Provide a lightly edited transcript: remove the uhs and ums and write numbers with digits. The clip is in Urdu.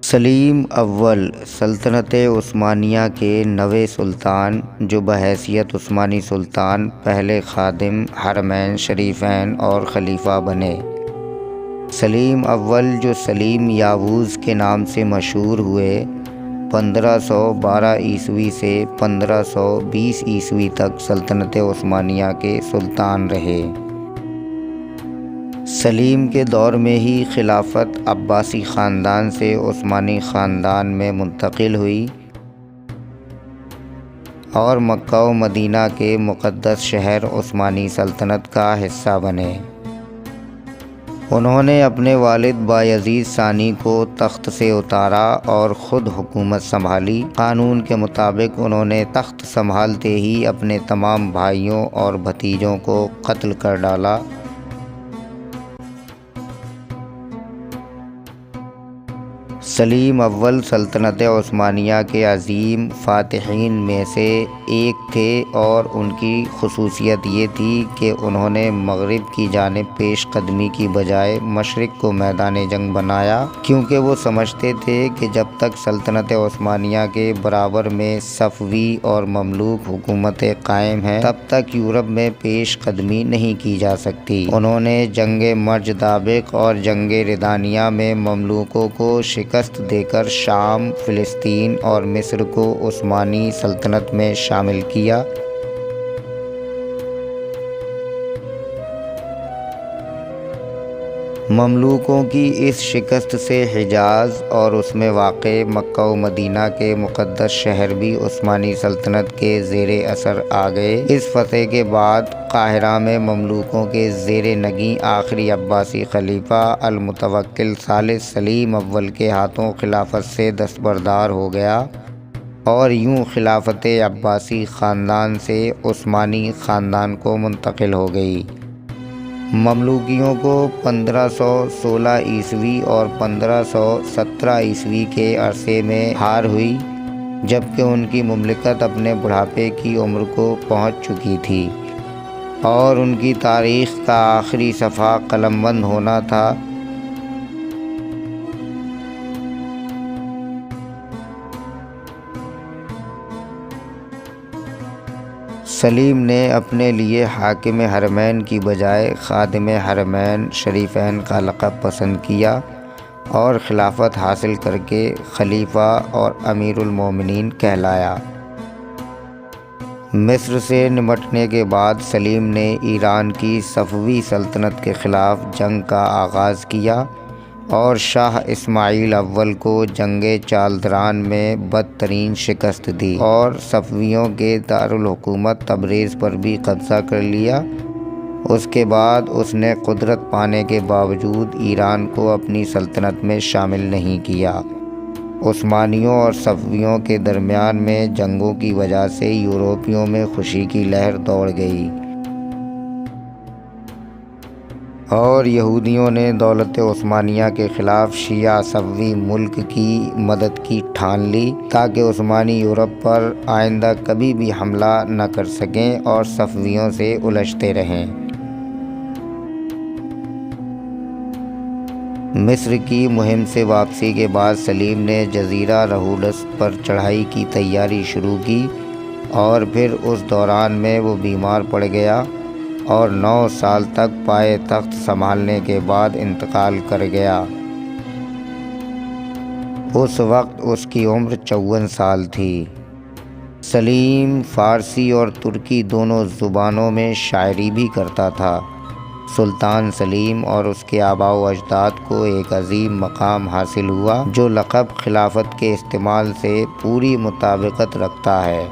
سلیم اول سلطنت عثمانیہ کے نویں سلطان، جو بحیثیت عثمانی سلطان پہلے خادم حرمین شریفین اور خلیفہ بنے۔ سلیم اول، جو سلیم یاووز کے نام سے مشہور ہوئے، 1512 عیسوی سے 1520 عیسوی تک سلطنت عثمانیہ کے سلطان رہے۔ سلیم کے دور میں ہی خلافت عباسی خاندان سے عثمانی خاندان میں منتقل ہوئی اور مکہ و مدینہ کے مقدس شہر عثمانی سلطنت کا حصہ بنے۔ انہوں نے اپنے والد بایزید ثانی کو تخت سے اتارا اور خود حکومت سنبھالی۔ قانون کے مطابق انہوں نے تخت سنبھالتے ہی اپنے تمام بھائیوں اور بھتیجوں کو قتل کر ڈالا۔ سلیم اول سلطنت عثمانیہ کے عظیم فاتحین میں سے ایک تھے اور ان کی خصوصیت یہ تھی کہ انہوں نے مغرب کی جانب پیش قدمی کی بجائے مشرق کو میدان جنگ بنایا، کیونکہ وہ سمجھتے تھے کہ جب تک سلطنت عثمانیہ کے برابر میں صفوی اور مملوک حکومتیں قائم ہیں تب تک یورپ میں پیش قدمی نہیں کی جا سکتی۔ انہوں نے جنگ مرج دابق اور جنگ ردانیہ میں مملوکوں کو شکست دے کر شام، فلسطین اور مصر کو عثمانی سلطنت میں شامل کیا۔ مملوکوں کی اس شکست سے حجاز اور اس میں واقع مکہ و مدینہ کے مقدس شہر بھی عثمانی سلطنت کے زیر اثر آ گئے۔ اس فتح کے بعد قاہرہ میں مملوکوں کے زیر نگیں آخری عباسی خلیفہ المتوکل ثالث سلیم اول کے ہاتھوں خلافت سے دستبردار ہو گیا، اور یوں خلافت عباسی خاندان سے عثمانی خاندان کو منتقل ہو گئی۔ مملوکیوں کو 1516 عیسوی اور 1517 عیسوی کے عرصے میں ہار ہوئی، جبکہ ان کی مملکت اپنے بڑھاپے کی عمر کو پہنچ چکی تھی اور ان کی تاریخ کا آخری صفحہ قلم بند ہونا تھا۔ سلیم نے اپنے لیے حاکم حرمین کی بجائے خادم حرمین شریفین کا لقب پسند کیا اور خلافت حاصل کر کے خلیفہ اور امیر المومنین کہلایا۔ مصر سے نمٹنے کے بعد سلیم نے ایران کی صفوی سلطنت کے خلاف جنگ کا آغاز کیا اور شاہ اسماعیل اول کو جنگ چالدران میں بدترین شکست دی اور صفویوں کے دارالحکومت تبریز پر بھی قبضہ کر لیا۔ اس کے بعد اس نے قدرت پانے کے باوجود ایران کو اپنی سلطنت میں شامل نہیں کیا۔ عثمانیوں اور صفویوں کے درمیان میں جنگوں کی وجہ سے یورپیوں میں خوشی کی لہر دوڑ گئی اور یہودیوں نے دولت عثمانیہ کے خلاف شیعہ صفوی ملک کی مدد کی ٹھان لی تاکہ عثمانی یورپ پر آئندہ کبھی بھی حملہ نہ کر سکیں اور صفویوں سے الجھتے رہیں۔ مصر کی مہم سے واپسی کے بعد سلیم نے جزیرہ رہودس پر چڑھائی کی تیاری شروع کی، اور پھر اس دوران میں وہ بیمار پڑ گیا اور 9 سال تک پائے تخت سنبھالنے کے بعد انتقال کر گیا۔ اس وقت اس کی عمر 54 سال تھی۔ سلیم فارسی اور ترکی دونوں زبانوں میں شاعری بھی کرتا تھا۔ سلطان سلیم اور اس کے آباء و اجداد کو ایک عظیم مقام حاصل ہوا جو لقب خلافت کے استعمال سے پوری مطابقت رکھتا ہے۔